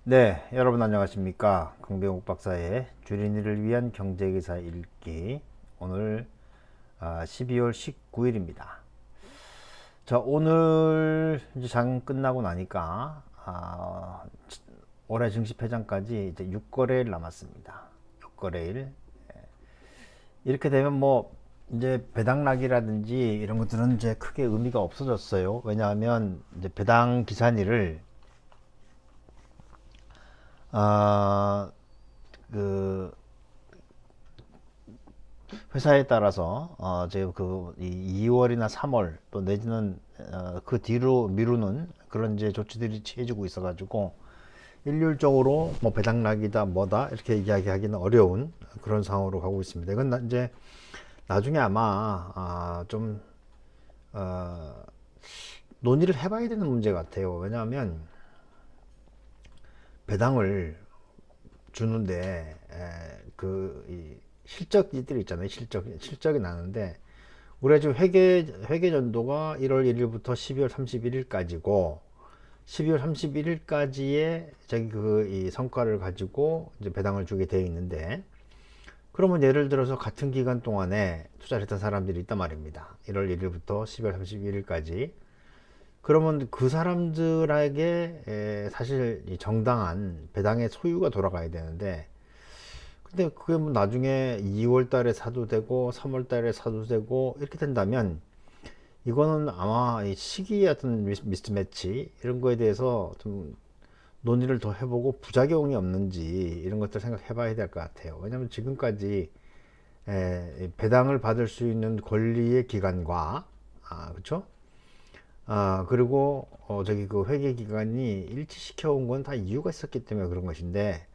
네, 여러분 안녕하십니까? 강병욱 박사의 주린이를 위한 경제기사 읽기. 오늘 12월 19일입니다. 자, 오늘 이제 장 끝나고 나니까 올해 증시 폐장까지 이제 6거래일 남았습니다. 6거래일. 이렇게 되면 뭐 이제 배당락이라든지 이런 것들은 이제 크게 의미가 없어졌어요. 왜냐하면 이제 배당 기산일을 아, 그 회사에 따라서 제가 그 2월이나 3월 또 내지는 그 뒤로 미루는 그런 이제 조치들이 취해지고 있어가지고 일률적으로 뭐 배당락이다 뭐다 이렇게 이야기하기는 어려운 그런 상황으로 가고 있습니다. 이건 이제 나중에 아마 좀 어, 논의를 해봐야 되는 문제 같아요. 왜냐하면 배당을 주는데 그 실적들 있잖아요. 실적이 나는데 우리가 지금 회계 연도가 1월 1일부터 12월 31일까지고 12월 31일까지의 저기 그 이 성과를 가지고 이제 배당을 주게 되어 있는데 그러면 예를 들어서 같은 기간 동안에 투자를 했던 사람들이 있단 말입니다. 1월 1일부터 12월 31일까지. 그러면 그 사람들에게 사실 이 정당한 배당의 소유가 돌아가야 되는데 근데 그게 뭐 나중에 2월 달에 사도 되고 3월 달에 사도 되고 이렇게 된다면 이거는 아마 이 시기의 어떤 미스매치 이런 거에 대해서 좀 논의를 더 해보고 부작용이 없는지 이런 것들 생각해 봐야 될 것 같아요. 왜냐하면 지금까지 배당을 받을 수 있는 권리의 기간과 그렇죠? 그리고 저기 그 회계 기간이 일치시켜 온 건 다 이유가 있었기 때문에 그런 것인데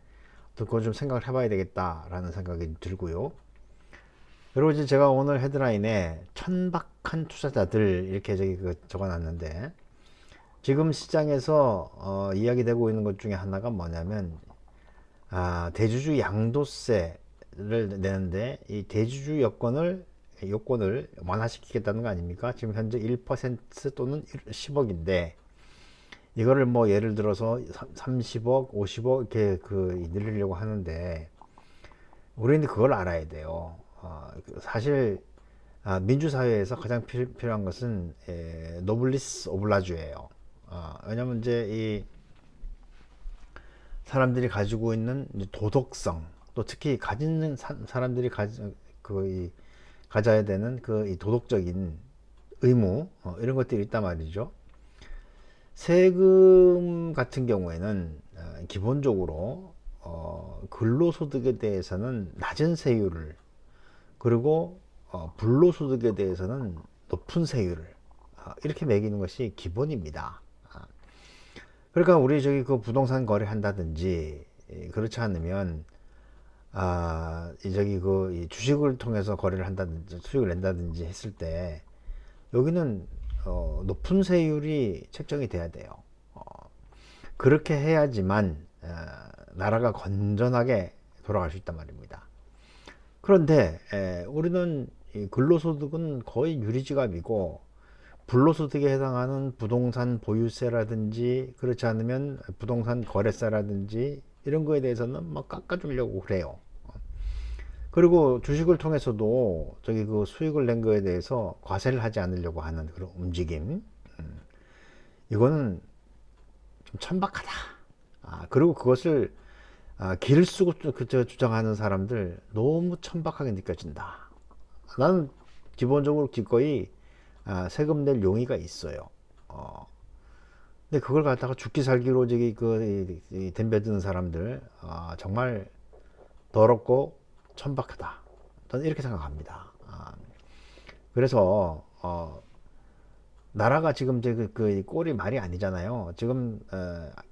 그거 좀 생각을 해봐야 되겠다라는 생각이 들고요. 그리고 이제 제가 오늘 헤드라인에 천박한 투자자들 이렇게 저기 그 적어놨는데 지금 시장에서 이야기되고 있는 것 중에 하나가 뭐냐면 대주주 양도세를 내는데 이 대주주 요건을 완화시키겠다는 거 아닙니까? 지금 현재 1% 또는 10억인데 이거를 뭐 예를 들어서 30억, 50억 이렇게 그 늘리려고 하는데 우리는 그걸 알아야 돼요. 사실 민주사회에서 가장 필요한 것은 노블리스 오블라주예요. 왜냐면 이제 이 사람들이 가지고 있는 도덕성 또 특히 가진 사람들이 가져야 되는 그 이 도덕적인 의무 이런 것들이 있단 말이죠. 세금 같은 경우에는 기본적으로 근로소득에 대해서는 낮은 세율을 그리고 불로소득에 대해서는 높은 세율을 이렇게 매기는 것이 기본입니다. 그러니까 우리 저기 그 부동산 거래한다든지 그렇지 않으면 이 저기 그 이 주식을 통해서 거래를 한다든지 수익을 낸다든지 했을 때 여기는 높은 세율이 책정이 돼야 돼요. 어, 그렇게 해야지만 나라가 건전하게 돌아갈 수 있단 말입니다. 그런데 우리는 이 근로소득은 거의 유리지갑이고 불로소득에 해당하는 부동산 보유세라든지 그렇지 않으면 부동산 거래세라든지 이런 거에 대해서는 막 깎아주려고 그래요. 그리고 주식을 통해서도 저기 그 수익을 낸 거에 대해서 과세를 하지 않으려고 하는 그런 움직임. 이거는 좀 천박하다. 그리고 그것을 길을 쓰고 주장하는 사람들 너무 천박하게 느껴진다. 나는 기본적으로 기꺼이 세금 낼 용의가 있어요. 어, 근데 그걸 갖다가 죽기 살기로 저기 이 덤벼드는 사람들 정말 더럽고 천박하다. 저는 이렇게 생각합니다. 그래서 나라가 지금 이제 그 꼴이 말이 아니잖아요. 지금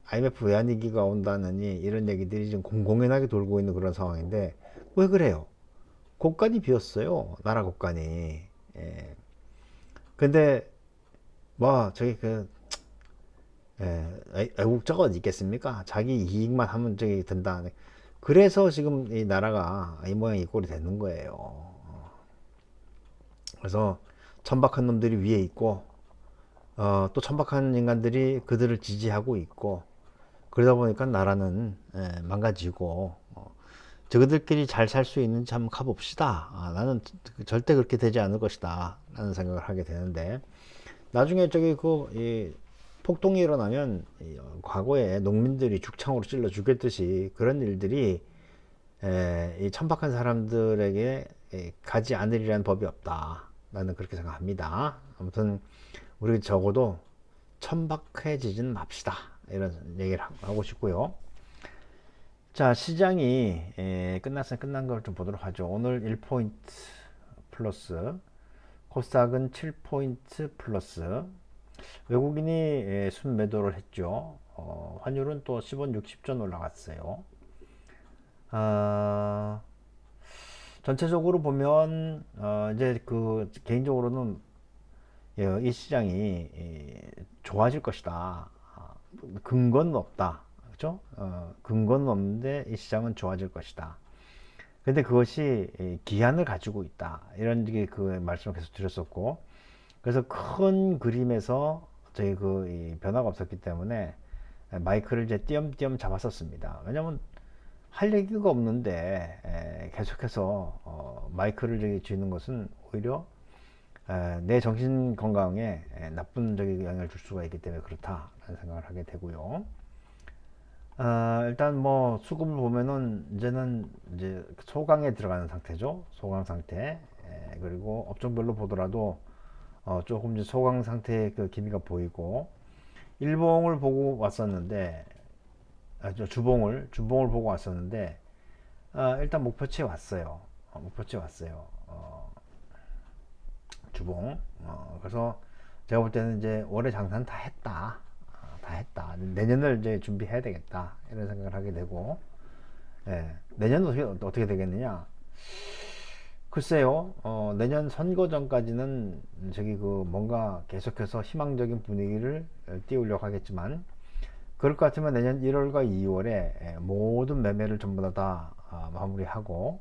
IMF 외환위기가 온다느니 이런 얘기들이 지금 공공연하게 돌고 있는 그런 상황인데 왜 그래요? 국간이 비었어요. 나라 국간이. 예. 근데 뭐 저기 그 애국자가 어디 있겠습니까? 자기 이익만 하면 저기 된다. 그래서 지금 이 나라가 이 모양 이 꼴이 되는 거예요. 그래서 천박한 놈들이 위에 있고 또 천박한 인간들이 그들을 지지하고 있고 그러다 보니까 나라는 망가지고 저들끼리 잘 살 수 있는지 한번 가봅시다. 나는 절대 그렇게 되지 않을 것이다 라는 생각을 하게 되는데, 나중에 저기 이 폭동이 일어나면 과거에 농민들이 죽창으로 찔러 죽였듯이 그런 일들이 이 천박한 사람들에게 가지 않으리라는 법이 없다. 나는 그렇게 생각합니다. 아무튼 우리 적어도 천박해지진 맙시다. 이런 얘기를 하고 싶고요. 자, 시장이 끝났으면 끝난 걸 좀 보도록 하죠. 오늘 1포인트 플러스, 코스닥은 7포인트 플러스. 외국인이 순매도를 했죠. 환율은 또 10원 60전 올라갔어요. 아, 전체적으로 보면 이제 그 개인적으로는 이 시장이 좋아질 것이다. 근거는 없다. 그렇죠? 근거는 없는데 이 시장은 좋아질 것이다. 근데 그것이 기한을 가지고 있다. 이런 그 말씀을 계속 드렸었고, 그래서 큰 그림에서 저희 이 변화가 없었기 때문에 마이크를 이제 띄엄띄엄 잡았었습니다. 왜냐면 할 얘기가 없는데 계속해서 마이크를 저기 쥐는 것은 오히려 내 정신 건강에 나쁜 저기 영향을 줄 수가 있기 때문에 그렇다라는 생각을 하게 되고요. 일단 뭐 수급을 보면은 이제는 이제 소강에 들어가는 상태죠. 소강 상태. 그리고 업종별로 보더라도 조금 이제 소강 상태의 그 기미가 보이고, 일봉을 보고 왔었는데, 주봉을 보고 왔었는데, 일단 목표치에 왔어요. 목표치에 왔어요. 주봉. 그래서 제가 볼 때는 이제 올해 장사는 다 했다. 다 했다. 내년을 이제 준비해야 되겠다. 이런 생각을 하게 되고, 내년은 어떻게 되겠느냐? 글쎄요, 내년 선거 전까지는 저기 그 뭔가 계속해서 희망적인 분위기를 띄우려고 하겠지만, 그럴 것 같으면 내년 1월과 2월에 모든 매매를 전부 다 마무리하고,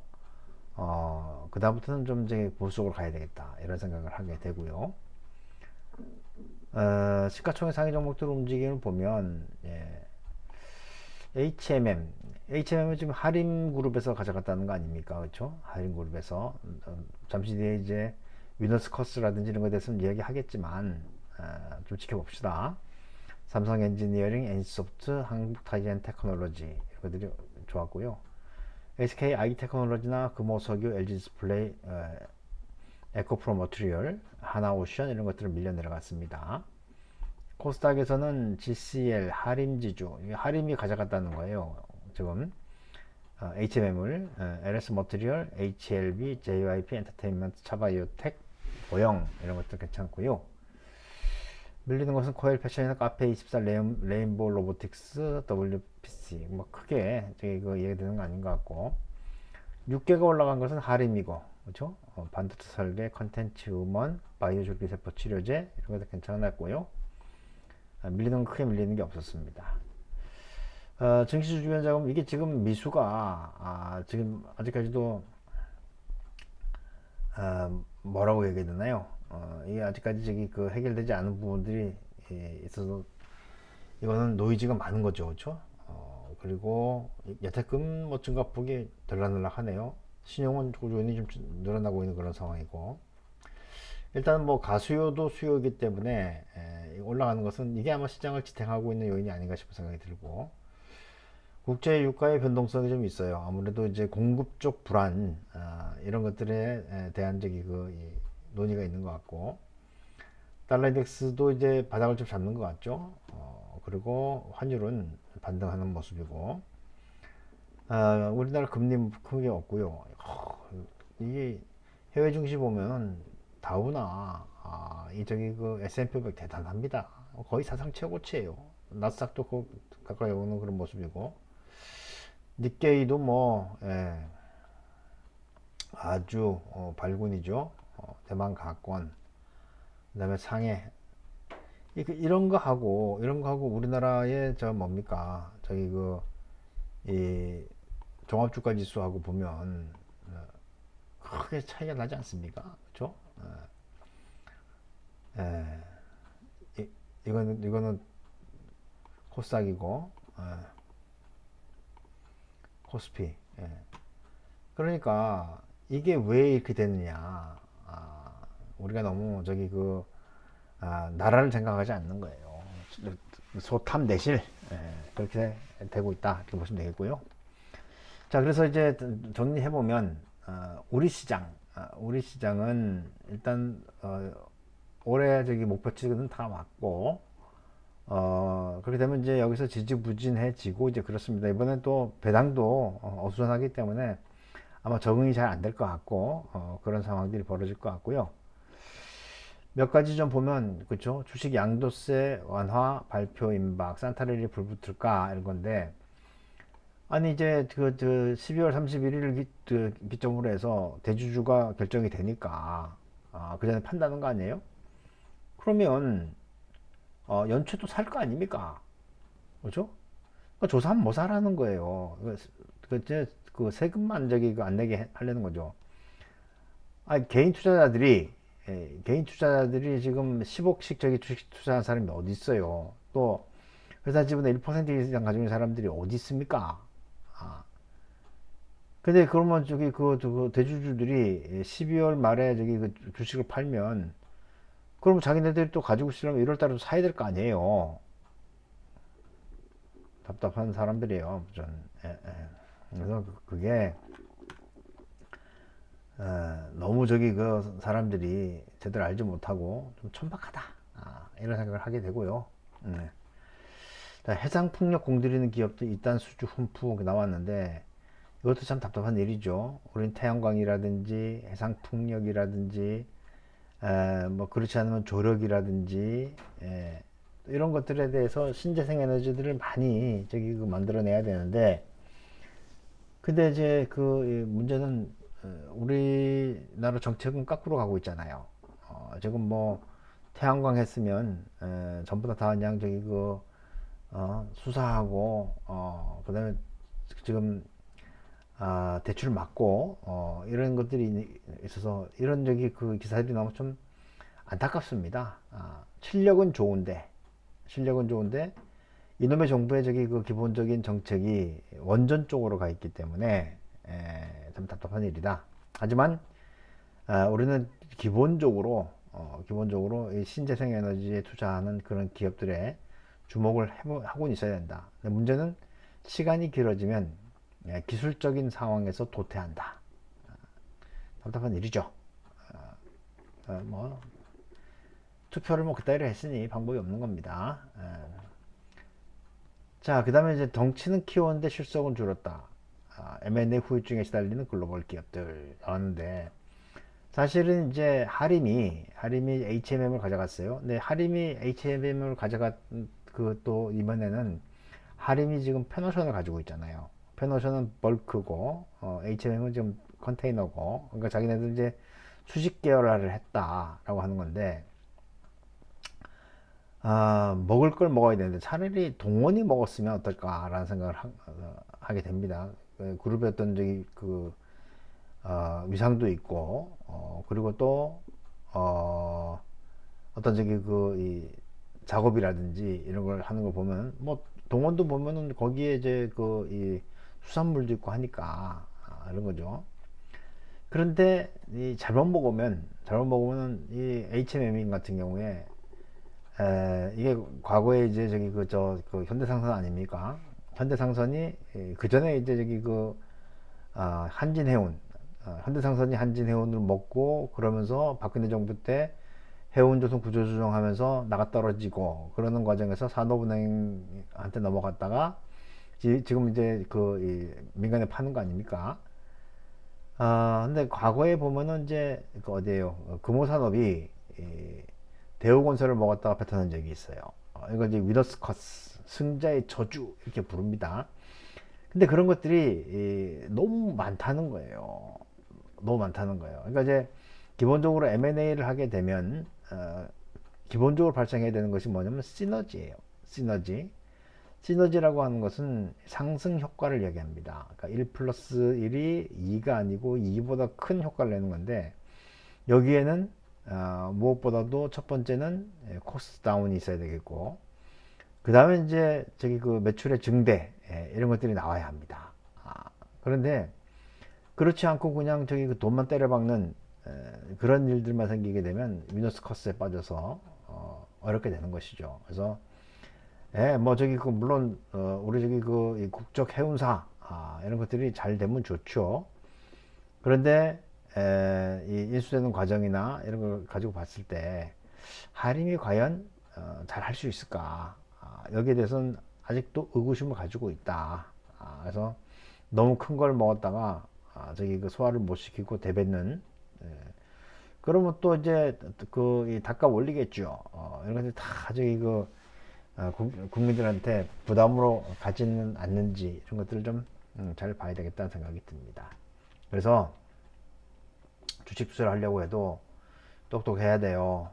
그다음부터는 좀 이제 보수적으로 가야 되겠다. 이런 생각을 하게 되고요. 시가총액 상위 종목들 움직임을 보면, HMM은 지금 하림그룹에서 가져갔다는 거 아닙니까? 그렇죠? 하림그룹에서 잠시 뒤에 이제 위너스커스라든지 이런 거에 대해서는 이야기하겠지만 좀 지켜봅시다. 삼성 엔지니어링, NC소프트, 한국타이젠 테크놀로지 이런 것들이 좋았고요. SK 아이테크놀로지나 금호석유, LG디스플레이, 에코프로 머티리얼, 하나오션 이런 것들을 밀려 내려갔습니다. 코스닥에서는 GCL, 하림지주, 하림이 가져갔다는 거예요. 지금 HMM을, LS 머티리얼, HLB, JYP 엔터테인먼트, 차바이오텍, 보영 이런 것들 괜찮고요. 밀리는 것은 코엘 패션이나 카페24, 레인보우 로보틱스, WPC 뭐 크게 저기 그 얘기되는 거 아닌 것 같고, 6개가 올라간 것은 하림이고, 그렇죠? 반도체 설계, 컨텐츠 음원, 바이오 줄기세포 치료제 이런 것도 괜찮았고요. 밀리는 건 크게 밀리는 게 없었습니다. 증시 주변 자금, 이게 지금 미수가 지금 아직까지도 뭐라고 얘기해야 되나요? 이게 아직까지 저기 그 해결되지 않은 부분들이 있어서 이거는 노이즈가 많은 거죠, 그렇죠? 그리고 여태금 뭐 증가폭이 들락날락하네요. 신용은 꾸준히 좀 늘어나고 있는 그런 상황이고, 일단 뭐 가수요도 수요이기 때문에 올라가는 것은 이게 아마 시장을 지탱하고 있는 요인이 아닌가 싶은 생각이 들고, 국제 유가의 변동성이 좀 있어요. 아무래도 이제 공급 쪽 불안 이런 것들에 대한 적이 논의가 있는 것 같고, 달러 인덱스도 이제 바닥을 좀 잡는 것 같죠. 그리고 환율은 반등하는 모습이고, 우리나라 금리 크게 없고요. 이게 해외 증시 보면 다우나 이 저기 그 S&P 500 대단합니다. 거의 사상 최고치예요. 나스닥도 가까이 오는 그런 모습이고, 니케이도 뭐 아주 발군이죠. 대만 가권, 그다음에 상해, 이런 거 하고 우리나라의 저 뭡니까 저기 이 종합주가 지수하고 보면 크게 차이가 나지 않습니까? 그렇죠? 에, 이거는 코스닥이고, 코스피. 예. 그러니까 이게 왜 이렇게 됐느냐. 우리가 너무 나라를 생각하지 않는 거예요. 소탐 내실. 그렇게 되고 있다 이렇게 보시면 되겠고요. 자, 그래서 이제 정리해보면 우리 시장은 일단 올해 목표치는 다 왔고, 그렇게 되면 이제 여기서 지지부진해지고 이제 그렇습니다. 이번엔 또 배당도 어수선하기 때문에 아마 적응이 잘 안 될 것 같고, 그런 상황들이 벌어질 것 같고요. 몇 가지 좀 보면, 그쵸? 주식 양도세 완화 발표 임박, 산타랠리 불붙을까? 이런 건데, 아니, 이제 12월 31일을 기점으로 해서 대주주가 결정이 되니까, 그 전에 판다는 거 아니에요? 그러면, 연초도 살 거 아닙니까? 그죠? 조사하면 뭐 사라는 거예요. 세금만 안 내게 하려는 거죠. 개인 투자자들이 지금 10억씩 주식 투자한 사람이 어디 있어요? 또 회사 지분의 1% 이상 가지고 있는 사람들이 어디 있습니까? 아, 근데 그러면 대주주들이 12월 말에 주식을 팔면, 그럼 자기네들이 또 가지고 있으려면 1월 달에 사야 될 거 아니에요? 답답한 사람들이에요. 그래서 그게 너무 사람들이 제대로 알지 못하고 좀 천박하다, 이런 생각을 하게 되고요. 네. 해상풍력 공들이는 기업도 이딴 수주 흠프 나왔는데, 이것도 참 답답한 일이죠. 우린 태양광이라든지 해상풍력이라든지 뭐 그렇지 않으면 조력이라든지, 이런 것들에 대해서 신재생 에너지들을 많이 만들어내야 되는데, 근데 이제 문제는 우리나라 정책은 거꾸로 가고 있잖아요. 지금 뭐 태양광 했으면 전부 다 그냥 수사하고, 그다음에 지금 대출 막고, 이런 것들이 있어서 이런 기사들이 너무 좀 안타깝습니다. 실력은 좋은데 이놈의 정부의 기본적인 정책이 원전 쪽으로 가 있기 때문에 참 답답한 일이다. 하지만 우리는 기본적으로 이 신재생 에너지에 투자하는 그런 기업들에 주목을 하고 있어야 된다. 문제는 시간이 길어지면 기술적인 상황에서 도태한다. 답답한 일이죠. 뭐 투표를 뭐 그따위로 했으니 방법이 없는 겁니다. 자, 그 다음에 이제 덩치는 키웠는데 실적은 줄었다. M&A 후유증에 시달리는 글로벌 기업들 나왔는데, 사실은 이제 하림이 H&M을 가져갔어요. 근데 하림이 H&M을 가져갔 또 이번에는 하림이 지금 페노션을 가지고 있잖아요. 페노션은 벌크고, H&M은 지금 컨테이너고, 그러니까 자기네들 이제 수직 계열화를 했다라고 하는 건데, 먹을 걸 먹어야 되는데 차라리 동원이 먹었으면 어떨까라는 생각을 하게 됩니다. 그룹의 어떤 위상도 있고, 그리고 또 어떤 이 작업이라든지 이런 걸 하는 걸 보면, 뭐 동원도 보면은 거기에 이제 이 수산물도 있고 하니까, 이런 거죠. 그런데 잘못 먹으면 이 H&M 같은 경우에, 이게 과거에 이제 현대상선 아닙니까? 현대상선이 그 전에 이제 한진해운, 현대상선이 한진해운을 먹고, 그러면서 박근혜 정부 때 해운조선 구조조정하면서 나가 떨어지고 그러는 과정에서 산업은행한테 넘어갔다가 지금 이제 민간에 파는 거 아닙니까? 근데 과거에 보면은 이제 어디에요? 금호산업이 대우건설을 먹었다가 뱉어낸 적이 있어요. 이걸 이제 위너스 커스, 승자의 저주 이렇게 부릅니다. 근데 그런 것들이 너무 많다는 거예요. 너무 많다는 거예요. 그러니까 이제 기본적으로 M&A를 하게 되면 기본적으로 발생해야 되는 것이 뭐냐면 시너지예요. 시너지라고 하는 것은 상승 효과를 얘기합니다. 그러니까 1 플러스 1이 2가 아니고 2보다 큰 효과를 내는 건데, 여기에는 무엇보다도 첫 번째는 코스트 다운이 있어야 되겠고, 다음에 이제 저기 그 매출의 증대 이런 것들이 나와야 합니다. 그런데 그렇지 않고 그냥 저기 그 돈만 때려박는 그런 일들만 생기게 되면 미너스 커스에 빠져서 어렵게 되는 것이죠. 그래서 뭐 저기 그 물론 우리 저기 그이 국적 해운사 이런 것들이 잘 되면 좋죠. 그런데 이 인수되는 과정이나 이런 걸 가지고 봤을 때 하림이 과연 잘 할 수 있을까? 여기에 대해서는 아직도 의구심을 가지고 있다. 그래서 너무 큰 걸 먹었다가 저기 그 소화를 못 시키고 대뱉는 그러면 또 이제 그이 닭값 올리겠죠. 이런 것들 다 저기 그 국민들한테 부담으로 가지는 않는지 이런 것들을 좀 잘 봐야 되겠다는 생각이 듭니다. 그래서 주식 투자를 하려고 해도 똑똑해야 돼요.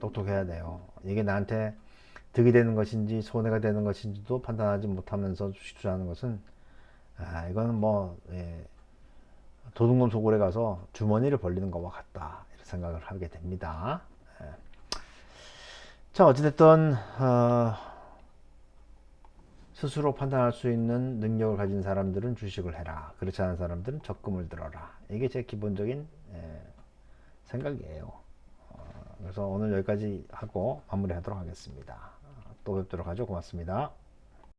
똑똑해야 돼요. 이게 나한테 득이 되는 것인지 손해가 되는 것인지도 판단하지 못하면서 주식 투자하는 것은 이거는 뭐 도둑놈 소굴에 가서 주머니를 벌리는 것과 같다 이런 생각을 하게 됩니다. 자 어찌됐든 스스로 판단할 수 있는 능력을 가진 사람들은 주식을 해라. 그렇지 않은 사람들은 적금을 들어라. 이게 제 기본적인 생각이에요. 그래서 오늘 여기까지 하고 마무리하도록 하겠습니다. 또 뵙도록 하죠. 고맙습니다.